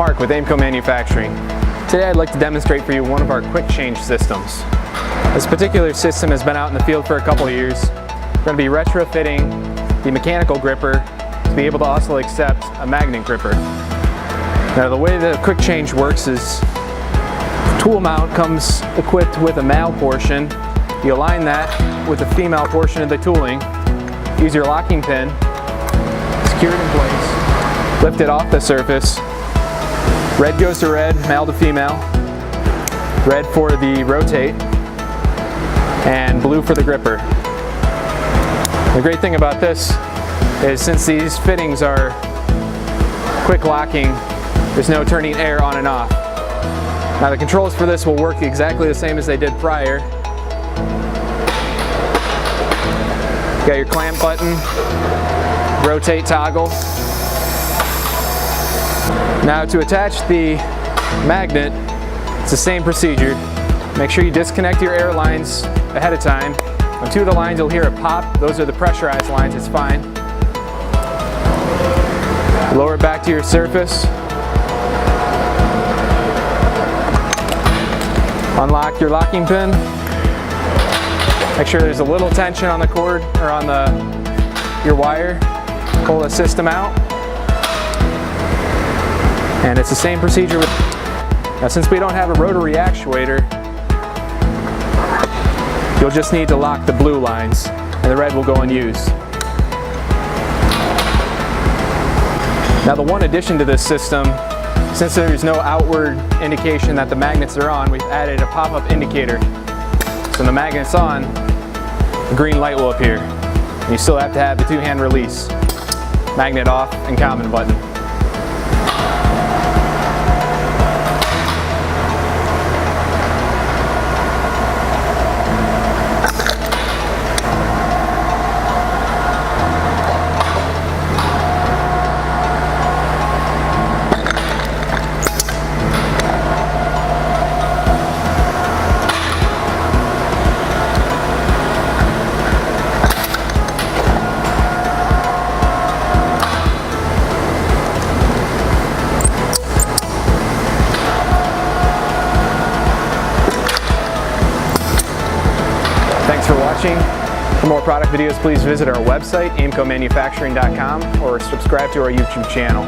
Mark with Aimco Manufacturing. Today I'd like to demonstrate for you one of our quick change systems. This particular system has been out in the field for a couple of years. We're going to be retrofitting the mechanical gripper to be able to also accept a magnet gripper. Now the way the quick change works is the tool mount comes equipped with a male portion. You align that with the female portion of the tooling. Use your locking pin, secure it in place, lift it off the surface. Red goes to red, male to female. Red for the rotate, and blue for the gripper. The great thing about this is since these fittings are quick locking, there's no turning air on and off. Now the controls for this will work exactly the same as they did prior. You got your clamp button, rotate toggle. Now to attach the magnet, it's the same procedure. Make sure you disconnect your air lines ahead of time. On two of the lines you'll hear a pop. Those are the pressurized lines, it's fine. Lower it back to your surface. Unlock your locking pin. Make sure there's a little tension on the cord or on your wire. Pull the system out. And it's the same procedure with. Now since we don't have a rotary actuator, you'll just need to lock the blue lines and the red will go unused. Now the one addition to this system, since there's no outward indication that the magnets are on, we've added a pop-up indicator. So when the magnet's on, the green light will appear. And you still have to have the two-hand release, magnet off, and common button. Thanks for watching. For more product videos, please visit our website, aimcomanufacturing.com, or subscribe to our YouTube channel.